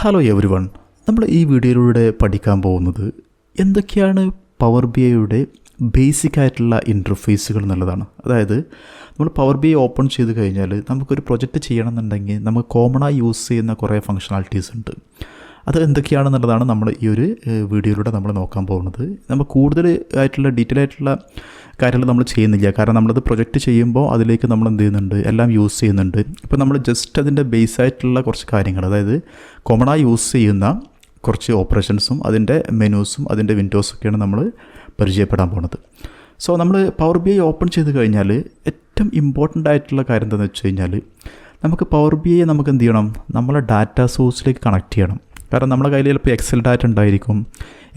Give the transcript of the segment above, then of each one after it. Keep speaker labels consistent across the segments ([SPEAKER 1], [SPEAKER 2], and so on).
[SPEAKER 1] Hello every one. നമ്മൾ ഈ വീഡിയോയിലൂടെ പഠിക്കാൻ പോകുന്നത് എന്തൊക്കെയാണ് പവർ ബി ഐയുടെ ബേസിക് ആയിട്ടുള്ള ഇൻ്റർഫേസുകൾ എന്നുള്ളതാണ്. അതായത് നമ്മൾ പവർ ബി ഐ ഓപ്പൺ ചെയ്ത് കഴിഞ്ഞാൽ നമുക്കൊരു പ്രൊജക്റ്റ് ചെയ്യണമെന്നുണ്ടെങ്കിൽ നമുക്ക് കോമണായി യൂസ് ചെയ്യുന്ന കുറേ ഫങ്ഷണാലിറ്റീസ് ഉണ്ട്. അത് എന്തൊക്കെയാണെന്നുള്ളതാണ് നമ്മൾ ഈ ഒരു വീഡിയോയിലൂടെ നമ്മൾ നോക്കാൻ പോകുന്നത്. നമ്മൾ കൂടുതൽ ആയിട്ടുള്ള ഡീറ്റെയിൽ ആയിട്ടുള്ള കാര്യങ്ങൾ നമ്മൾ ചെയ്യുന്നില്ല, കാരണം നമ്മളത് പ്രൊജക്റ്റ് ചെയ്യുമ്പോൾ അതിലേക്ക് നമ്മൾ എന്ത് ചെയ്യുന്നുണ്ട്, എല്ലാം യൂസ് ചെയ്യുന്നുണ്ട്. ഇപ്പോൾ നമ്മൾ ജസ്റ്റ് അതിൻ്റെ ബേസ് ആയിട്ടുള്ള കുറച്ച് കാര്യങ്ങൾ, അതായത് കോമണായി യൂസ് ചെയ്യുന്ന കുറച്ച് ഓപ്പറേഷൻസും അതിൻ്റെ മെനൂസും അതിൻ്റെ വിൻഡോസൊക്കെയാണ് നമ്മൾ പരിചയപ്പെടാൻ പോകുന്നത്. സോ നമ്മൾ പവർ ബി ഐ ഓപ്പൺ ചെയ്ത് കഴിഞ്ഞാൽ ഏറ്റവും ഇമ്പോർട്ടൻ്റ് ആയിട്ടുള്ള കാര്യം എന്താണെന്ന് വെച്ച് കഴിഞ്ഞാൽ നമുക്ക് പവർ ബി ഐ നമുക്ക് എന്ത് ചെയ്യണം, നമ്മളെ ഡാറ്റാ സോഴ്സിലേക്ക് കണക്ട് ചെയ്യണം. കാരണം നമ്മുടെ കയ്യിൽ ചിലപ്പോൾ എക്സൽ ഡാറ്റ ഉണ്ടായിരിക്കും,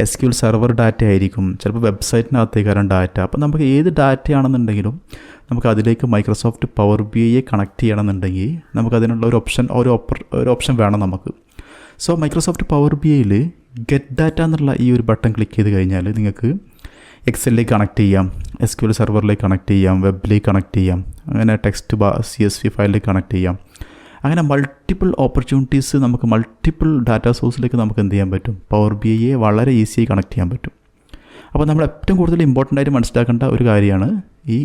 [SPEAKER 1] SQL സെർവർ ഡാറ്റ ആയിരിക്കും, ചിലപ്പോൾ വെബ്സൈറ്റിനകത്തേക്കാരം ഡാറ്റ. അപ്പോൾ നമുക്ക് ഏത് ഡാറ്റയാണെന്നുണ്ടെങ്കിലും നമുക്ക് അതിലേക്ക് മൈക്രോസോഫ്റ്റ് പവർ ബി ഐയെ കണക്ട് ചെയ്യണമെന്നുണ്ടെങ്കിൽ നമുക്ക് അതിനുള്ള ഒരു ഓപ്ഷൻ വേണം നമുക്ക്. സോ മൈക്രോസോഫ്റ്റ് പവർ ബി ഐയിൽ ഗെറ്റ് ഡാറ്റ എന്നുള്ള ഈ ഒരു ബട്ടൺ ക്ലിക്ക് ചെയ്ത് കഴിഞ്ഞാൽ നിങ്ങൾക്ക് എക്സലിലേക്ക് കണക്ട് ചെയ്യാം, SQL സെർവറിലേക്ക് കണക്ട് ചെയ്യാം, വെബിലേക്ക് കണക്ട് ചെയ്യാം, അങ്ങനെ ടെക്സ്റ്റ് CSV ഫയലിലേക്ക് കണക്ട് ചെയ്യാം. അങ്ങനെ മൾട്ടിപ്പിൾ ഓപ്പർച്യൂണിറ്റീസ് നമുക്ക് മൾട്ടിപ്പിൾ ഡാറ്റാ സോഴ്സിലേക്ക് നമുക്ക് എന്ത് ചെയ്യാൻ പറ്റും, പവർ ബി ഐയെ വളരെ ഈസിയായി കണക്ട് ചെയ്യാൻ പറ്റും. അപ്പോൾ നമ്മൾ ഏറ്റവും കൂടുതൽ ഇമ്പോർട്ടൻ്റ് ആയിട്ട് മനസ്സിലാക്കേണ്ട ഒരു കാര്യമാണ് ഈ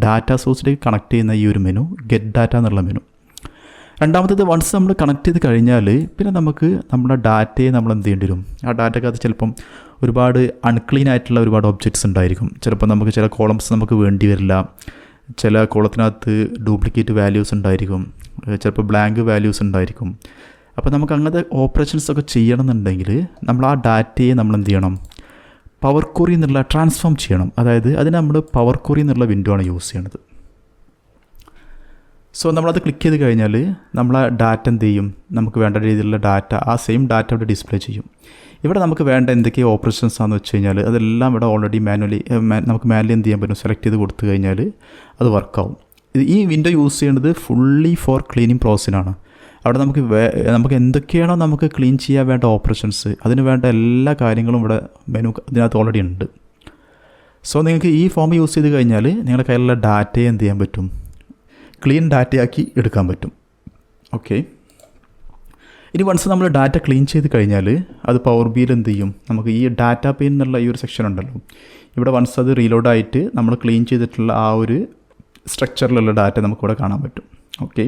[SPEAKER 1] ഡാറ്റാ സോഴ്സിലേക്ക് കണക്ട് ചെയ്യുന്ന ഈ ഒരു മെനു, ഗെറ്റ് ഡാറ്റ എന്നുള്ള മെനു. രണ്ടാമത്തേത്, വൺസ് നമ്മൾ കണക്ട് ചെയ്ത് കഴിഞ്ഞാൽ പിന്നെ നമുക്ക് നമ്മുടെ ഡാറ്റയെ നമ്മൾ എന്ത് ചെയ്യേണ്ടി വരും, ആ ഡാറ്റക്കകത്ത് ചിലപ്പം ഒരുപാട് അൺക്ലീൻ ആയിട്ടുള്ള ഒരുപാട് ഒബ്ജക്ട്സ് ഉണ്ടായിരിക്കും. ചിലപ്പോൾ നമുക്ക് ചില കോളംസ് നമുക്ക് വേണ്ടി വരില്ല, ചില കോളത്തിനകത്ത് ഡ്യൂപ്ലിക്കേറ്റ് വാല്യൂസ് ഉണ്ടായിരിക്കും, ചിലപ്പോൾ ബ്ലാങ്ക് വാല്യൂസ് ഉണ്ടായിരിക്കും. അപ്പോൾ നമുക്ക് അങ്ങനത്തെ ഓപ്പറേഷൻസൊക്കെ ചെയ്യണമെന്നുണ്ടെങ്കിൽ നമ്മൾ ആ ഡാറ്റയെ നമ്മൾ എന്ത് ചെയ്യണം, പവർ ക്വറി എന്നുള്ള ട്രാൻസ്ഫോം ചെയ്യണം. അതായത് അതിന് നമ്മൾ പവർ ക്വറി എന്നുള്ള വിൻഡോ ആണ് യൂസ് ചെയ്യണത്. സോ നമ്മളത് ക്ലിക്ക് ചെയ്ത് കഴിഞ്ഞാൽ നമ്മളെ ഡാറ്റ എന്ത് ചെയ്യും, നമുക്ക് വേണ്ട രീതിയിലുള്ള ഡാറ്റ, ആ സെയിം ഡാറ്റ ഇവിടെ ഡിസ്പ്ലേ ചെയ്യും. ഇവിടെ നമുക്ക് വേണ്ട എന്തൊക്കെ ഓപ്പറേഷൻസ് ആണെന്ന് വെച്ച് കഴിഞ്ഞാൽ അതെല്ലാം ഇവിടെ ഓൾറെഡി നമുക്ക് മാനുവലി എന്ത് ചെയ്യാൻ പറ്റും, സെലക്ട് ചെയ്ത് കൊടുത്തു കഴിഞ്ഞാൽ അത് വർക്കാവും. ഈ വിൻഡോ യൂസ് ചെയ്യുന്നത് ഫുള്ളി ഫോർ ക്ലീനിങ് പ്രോസസ്സിനാണ്. അവിടെ നമുക്ക് എന്തൊക്കെയാണോ നമുക്ക് ക്ലീൻ ചെയ്യാൻ വേണ്ട ഓപ്പറേഷൻസ്, അതിന് വേണ്ട എല്ലാ കാര്യങ്ങളും ഇവിടെ മെനു ഇതിനകത്ത് ഓൾറെഡി ഉണ്ട്. സോ നിങ്ങൾക്ക് ഈ ഫോം യൂസ് ചെയ്ത് കഴിഞ്ഞാൽ നിങ്ങളുടെ കയ്യിലുള്ള ഡാറ്റയെ എന്ത് ചെയ്യാൻ പറ്റും, ക്ലീൻ ഡാറ്റയാക്കി എടുക്കാൻ പറ്റും. ഓക്കെ, ഇനി വൺസ് നമ്മൾ ഡാറ്റ ക്ലീൻ ചെയ്ത് കഴിഞ്ഞാൽ അത് പവർ ബിയിൽ എന്ത് ചെയ്യും, നമുക്ക് ഈ ഡാറ്റ പെയിൻ എന്നുള്ള ഈ ഒരു സെക്ഷൻ ഉണ്ടല്ലോ, ഇവിടെ വൺസ് അത് റീലോഡായിട്ട് നമ്മൾ ക്ലീൻ ചെയ്തിട്ടുള്ള ആ ഒരു സ്ട്രക്ചറിലുള്ള ഡാറ്റ നമുക്കിവിടെ കാണാൻ പറ്റും. ഓക്കെ,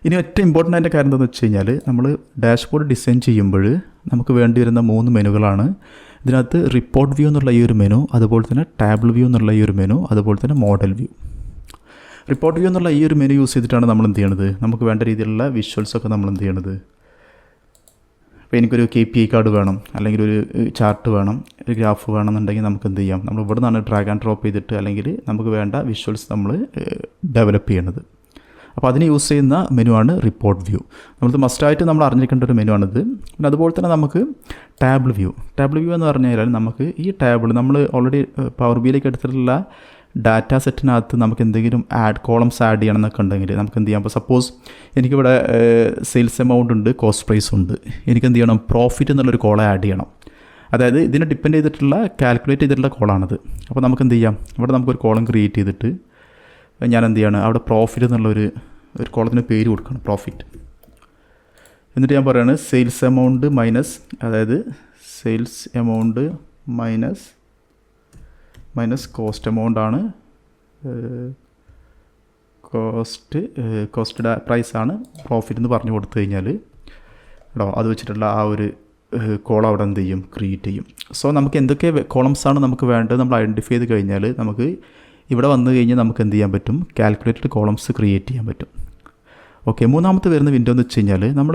[SPEAKER 1] ഇനി ഏറ്റവും ഇമ്പോർട്ടൻ്റ് ആയിട്ട് കാര്യം എന്താണെന്ന് വെച്ച് കഴിഞ്ഞാൽ നമ്മൾ ഡാഷ്ബോർഡ് ഡിസൈൻ ചെയ്യുമ്പോൾ നമുക്ക് വേണ്ടി വരുന്ന 3 മെനുകളാണ്. ഇതിനകത്ത് റിപ്പോർട്ട് വ്യൂ എന്നുള്ള ഈ ഒരു മെനു, അതുപോലെ തന്നെ ടേബിൾ വ്യൂ എന്നുള്ള ഈ ഒരു മെനു, അതുപോലെ തന്നെ മോഡൽ വ്യൂ. റിപ്പോർട്ട് വ്യൂ എന്നുള്ള ഈ ഒരു മെനു യൂസ് ചെയ്തിട്ടാണ് നമ്മൾ എന്ത് ചെയ്യണത്, നമുക്ക് വേണ്ട രീതിയിലുള്ള വിഷ്വൽസൊക്കെ നമ്മൾ എന്ത് ചെയ്യണത്. അപ്പോൾ എനിക്കൊരു KPI കാർഡ് വേണം, അല്ലെങ്കിൽ ഒരു ചാർട്ട് വേണം, ഒരു ഗ്രാഫ് വേണമെന്നുണ്ടെങ്കിൽ നമുക്ക് എന്ത് ചെയ്യാം, നമ്മൾ ഇവിടെ നിന്നാണ് ഡ്രാഗ് ആൻഡ് ഡ്രോപ്പ് ചെയ്തിട്ട് അല്ലെങ്കിൽ നമുക്ക് വേണ്ട വിഷ്വൽസ് നമ്മൾ ഡെവലപ്പ് ചെയ്യണത്. അപ്പോൾ അതിന് യൂസ് ചെയ്യുന്ന മെനു ആണ് റിപ്പോർട്ട് വ്യൂ. നമ്മൾ മസ്റ്റായിട്ട് നമ്മൾ അറിഞ്ഞിരിക്കേണ്ട ഒരു മെനു ആണിത്. പിന്നെ അതുപോലെ തന്നെ നമുക്ക് ടേബിൾ വ്യൂ എന്ന് പറഞ്ഞു കഴിഞ്ഞാൽ നമുക്ക് ഈ ടേബിൾ നമ്മൾ ഓൾറെഡി പവർ ബിയിലേക്ക് എടുത്തിട്ടുള്ള ഡാറ്റ സെറ്റിനകത്ത് നമുക്ക് എന്തെങ്കിലും കോളംസ് ആഡ് ചെയ്യണം എന്നൊക്കെ ഉണ്ടെങ്കിൽ നമുക്ക് എന്ത് ചെയ്യാം. അപ്പോൾ സപ്പോസ് എനിക്കിവിടെ സെയിൽസ് എമൗണ്ട് ഉണ്ട്, കോസ്റ്റ് പ്രൈസ് ഉണ്ട്, എനിക്ക് എന്ത് ചെയ്യണം, പ്രോഫിറ്റ് എന്നുള്ളൊരു കോളം ആഡ് ചെയ്യണം. അതായത് ഇതിനെ ഡിപ്പെൻഡ് ചെയ്തിട്ടുള്ള കാൽക്കുലേറ്റ് ചെയ്തിട്ടുള്ള കോളാണിത്. അപ്പോൾ നമുക്ക് എന്ത് ചെയ്യാം, ഇവിടെ നമുക്കൊരു കോളം ക്രിയേറ്റ് ചെയ്തിട്ട് ഞാൻ എന്ത് ചെയ്യണം, അവിടെ പ്രോഫിറ്റ് എന്നുള്ളൊരു കോളത്തിന് പേര് കൊടുക്കണം, പ്രോഫിറ്റ്. എന്നിട്ട് ഞാൻ പറയുകയാണ് സെയിൽസ് എമൗണ്ട് മൈനസ്, അതായത് sales amount minus cost amount ആണ്, കോസ്റ്റ് പ്രൈസാണ് പ്രോഫിറ്റ് എന്ന് പറഞ്ഞു കൊടുത്തു കഴിഞ്ഞാൽ കേട്ടോ, അത് വെച്ചിട്ടുള്ള ആ ഒരു കോളം അവിടെ എന്ത് ചെയ്യും, ക്രിയേറ്റ് ചെയ്യും. സോ നമുക്ക് എന്തൊക്കെ കോളംസാണ് നമുക്ക് വേണ്ടത് നമ്മൾ ഐഡൻറ്റിഫൈ ചെയ്ത് കഴിഞ്ഞാൽ നമുക്ക് ഇവിടെ വന്നു കഴിഞ്ഞാൽ നമുക്ക് എന്ത് ചെയ്യാൻ പറ്റും, കാൽക്കുലേറ്റഡ് കോളംസ് ക്രിയേറ്റ് ചെയ്യാൻ പറ്റും. ഓക്കെ, മൂന്നാമത്തെ വരുന്ന വിൻഡോ എന്ന് വെച്ച് കഴിഞ്ഞാൽ നമ്മൾ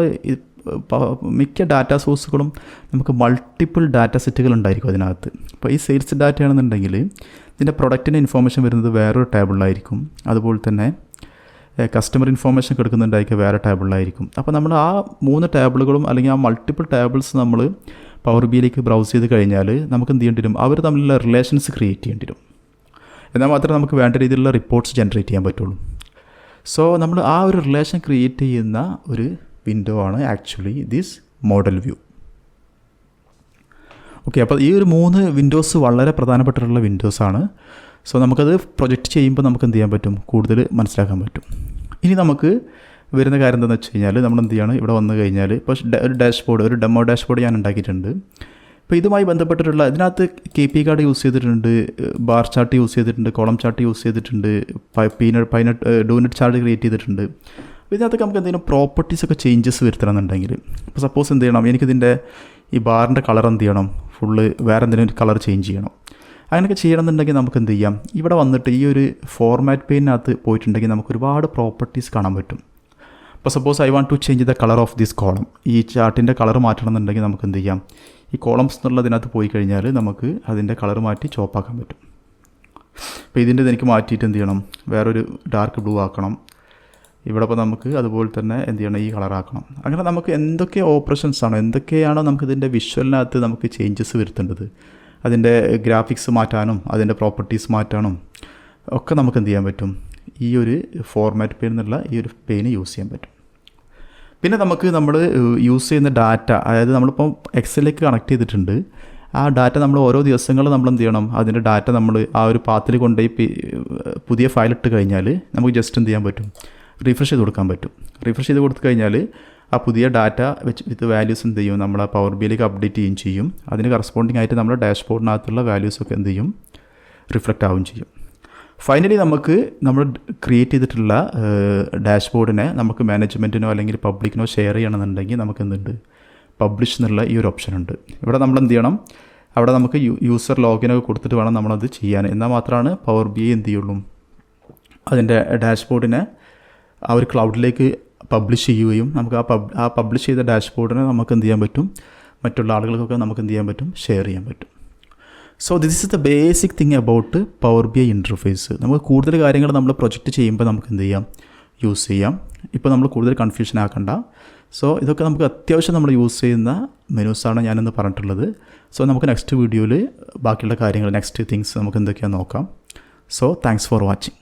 [SPEAKER 1] മിക്ക ഡാറ്റാ സോഴ്സുകളും നമുക്ക് മൾട്ടിപ്പിൾ ഡാറ്റ സെറ്റുകൾ ഉണ്ടായിരിക്കും അതിനകത്ത്. ഇപ്പോൾ ഈ സെയിൽസ് ഡാറ്റ ആണെന്നുണ്ടെങ്കിൽ ഇതിൻ്റെ പ്രൊഡക്റ്റിൻ്റെ ഇൻഫോർമേഷൻ വരുന്നത് വേറൊരു ടേബിളിലായിരിക്കും, അതുപോലെ തന്നെ കസ്റ്റമർ ഇൻഫോർമേഷൻ കൊടുക്കുന്നുണ്ടായിരിക്കും വേറെ ടേബിളിലായിരിക്കും. അപ്പോൾ നമ്മൾ ആ 3 ടേബിളുകളും അല്ലെങ്കിൽ ആ മൾട്ടിപ്പിൾ ടേബിൾസ് നമ്മൾ പവർ ബിയിലേക്ക് ബ്രൗസ് ചെയ്ത് കഴിഞ്ഞാൽ നമുക്ക് എന്ത് ചെയ്യേണ്ടി വരും, അവർ തമ്മിലുള്ള റിലേഷൻസ് ക്രിയേറ്റ് ചെയ്യേണ്ടി വരും. എന്നാൽ മാത്രമേ നമുക്ക് വേണ്ട രീതിയിലുള്ള റിപ്പോർട്ട്സ് ജനറേറ്റ് ചെയ്യാൻ പറ്റുള്ളൂ. സോ നമ്മൾ ആ ഒരു റിലേഷൻ ക്രിയേറ്റ് ചെയ്യുന്ന ഒരു വിൻഡോ ആണ് actually this model view. Okay, അപ്പോൾ ഈ ഒരു 3 വിൻഡോസ് വളരെ പ്രധാനപ്പെട്ടിട്ടുള്ള വിൻഡോസാണ്. സോ നമുക്കത് പ്രൊജക്റ്റ് ചെയ്യുമ്പോൾ നമുക്ക് എന്ത് ചെയ്യാൻ പറ്റും, കൂടുതൽ മനസ്സിലാക്കാൻ പറ്റും. ഇനി നമുക്ക് വരുന്ന കാര്യം എന്താണെന്ന് വെച്ച് കഴിഞ്ഞാൽ നമ്മൾ എന്ത് ചെയ്യാണ്, ഇവിടെ വന്നു കഴിഞ്ഞാൽ ഇപ്പോൾ ഒരു ഡാഷ്ബോർഡ്, ഒരു ഡെമോ ഡാഷ്ബോർഡ് ഞാൻ ഉണ്ടാക്കിയിട്ടുണ്ട്. ഇപ്പോൾ ഇതുമായി ബന്ധപ്പെട്ടിട്ടുള്ള ഇതിനകത്ത് KPI കാർഡ് യൂസ് ചെയ്തിട്ടുണ്ട്, ബാർ ചാർട്ട് യൂസ് ചെയ്തിട്ടുണ്ട്, കോളം ചാർട്ട് യൂസ് ചെയ്തിട്ടുണ്ട്, ഡൂനറ്റ് ചാർട്ട് ക്രിയേറ്റ് ചെയ്തിട്ടുണ്ട്. അപ്പോൾ ഇതിനകത്തൊക്കെ നമുക്ക് എന്തെങ്കിലും പ്രോപ്പർട്ടീസൊക്കെ ചേഞ്ചസ് വരുത്തണമെന്നുണ്ടെങ്കിൽ, ഇപ്പോൾ സപ്പോസ് എന്ത് ചെയ്യണം, എനിക്കിതിൻ്റെ ഈ ബാറിൻ്റെ കളർ എന്ത് ചെയ്യണം, ഫുള്ള് വേറെ എന്തെങ്കിലും കളർ ചേഞ്ച് ചെയ്യണം. അങ്ങനെയൊക്കെ ചെയ്യണമെന്നുണ്ടെങ്കിൽ നമുക്ക് എന്ത് ചെയ്യാം, ഇവിടെ വന്നിട്ട് ഈ ഒരു ഫോർമാറ്റ് പെയിനകത്ത് പോയിട്ടുണ്ടെങ്കിൽ നമുക്ക് ഒരുപാട് പ്രോപ്പർട്ടീസ് കാണാൻ പറ്റും. ഇപ്പോൾ suppose I want to change the colour of this column, ഈ ചാർട്ടിൻ്റെ കളർ മാറ്റണം എന്നുണ്ടെങ്കിൽ നമുക്ക് എന്ത് ചെയ്യാം, ഈ കോളംസ് എന്നുള്ളതിനകത്ത് പോയി കഴിഞ്ഞാൽ നമുക്ക് അതിൻ്റെ കളർ മാറ്റി ചോപ്പാക്കാൻ പറ്റും. അപ്പോൾ ഇതിൻ്റെ എനിക്ക് മാറ്റിയിട്ട് എന്ത് ചെയ്യണം, വേറൊരു ഡാർക്ക് ബ്ലൂ ആക്കണം. ഇവിടെ ഇപ്പോൾ നമുക്ക് അതുപോലെ തന്നെ എന്ത് ചെയ്യണം, ഈ കളറാക്കണം. അങ്ങനെ നമുക്ക് എന്തൊക്കെ ഓപ്പറേഷൻസ് ആണോ, എന്തൊക്കെയാണോ നമുക്കിതിൻ്റെ വിഷ്വലിനകത്ത് നമുക്ക് ചേഞ്ചസ് വരുത്തേണ്ടത്, അതിൻ്റെ ഗ്രാഫിക്സ് മാറ്റാനും അതിൻ്റെ പ്രോപ്പർട്ടീസ് മാറ്റാനും ഒക്കെ നമുക്ക് എന്ത് ചെയ്യാൻ പറ്റും, ഈ ഒരു ഫോർമാറ്റ് പെയിൻ എന്നുള്ള ഈ ഒരു പെയിന് യൂസ് ചെയ്യാൻ പറ്റും. പിന്നെ നമുക്ക് നമ്മൾ യൂസ് ചെയ്യുന്ന ഡാറ്റ, അതായത് നമ്മളിപ്പോൾ എക്സലിലേക്ക് കണക്ട് ചെയ്തിട്ടുണ്ട്, ആ ഡാറ്റ നമ്മൾ ഓരോ ദിവസങ്ങളും നമ്മൾ എന്ത് ചെയ്യണം, അതിൻ്റെ ഡാറ്റ നമ്മൾ ആ ഒരു പാത്തിൽ കൊണ്ടുപോയി പുതിയ ഫയൽ ഇട്ട് കഴിഞ്ഞാൽ നമുക്ക് ജസ്റ്റ് എന്ത് ചെയ്യാൻ പറ്റും, റിഫ്രഷ് ചെയ്ത് കൊടുക്കാൻ പറ്റും. റിഫ്രഷ് ചെയ്ത് കൊടുത്തു കഴിഞ്ഞാൽ ആ പുതിയ ഡാറ്റ വെച്ച് വിത്ത് വാല്യൂസ് എന്ത് ചെയ്യും, നമ്മൾ ആ പവർ ബിയിലേക്ക് അപ്ഡേറ്റ് ചെയ്യുകയും ചെയ്യും. അതിന് കറസ്പോണ്ടിങ് ആയിട്ട് നമ്മുടെ ഡാഷ്ബോർഡിനകത്തുള്ള വാല്യൂസൊക്കെ എന്ത് ചെയ്യും, റിഫ്ലക്റ്റ് ആവുകയും ചെയ്യും. ഫൈനലി നമുക്ക് നമ്മൾ ക്രിയേറ്റ് ചെയ്തിട്ടുള്ള ഡാഷ്ബോർഡിനെ നമുക്ക് മാനേജ്മെൻറ്റിനോ അല്ലെങ്കിൽ പബ്ലിക്കിനോ ഷെയർ ചെയ്യണമെന്നുണ്ടെങ്കിൽ നമുക്ക് എന്തുണ്ട്, പബ്ലിഷ് എന്നുള്ള ഈ ഒരു ഓപ്ഷൻ ഉണ്ട്. ഇവിടെ നമ്മൾ എന്ത് ചെയ്യണം, അവിടെ നമുക്ക് യൂസർ ലോഗിനൊക്കെ കൊടുത്തിട്ട് വേണം നമ്മളത് ചെയ്യാൻ. എന്നാൽ മാത്രമാണ് പവർ BI എന്ത് ചെയ്യുള്ളൂ, അതിൻ്റെ ഡാഷ്ബോർഡിനെ ആ ഒരു ക്ലൗഡിലേക്ക് പബ്ലിഷ് ചെയ്യുകയും നമുക്ക് ആ പബ്ലിഷ് ചെയ്ത ഡാഷ്ബോർഡിനെ നമുക്ക് എന്ത് ചെയ്യാൻ പറ്റും, മറ്റുള്ള ആളുകൾക്കൊക്കെ നമുക്ക് എന്ത് ചെയ്യാൻ പറ്റും, ഷെയർ ചെയ്യാൻ പറ്റും. So this is the basic thing about power BI interface. നമുക്ക് കൂടുതൽ കാര്യങ്ങൾ നമ്മൾ പ്രൊജക്റ്റ് ചെയ്യുമ്പോൾ നമുക്ക് എന്ത് ചെയ്യാം, യൂസ് ചെയ്യാം. ഇപ്പോൾ നമ്മൾ കൂടുതൽ കൺഫ്യൂഷൻ ആക്കണ്ട. സോ ഇതൊക്കെ നമുക്ക് അത്യാവശ്യം നമ്മൾ യൂസ് ചെയ്യുന്ന മെനൂസാണ് ഞാനിന്ന് പറഞ്ഞിട്ടുള്ളത്. സോ നമുക്ക് നെക്സ്റ്റ് വീഡിയോയിൽ ബാക്കിയുള്ള കാര്യങ്ങൾ, നെക്സ്റ്റ് തിങ്സ് നമുക്ക് എന്തൊക്കെയാണെന്ന് നോക്കാം. So thanks for watching.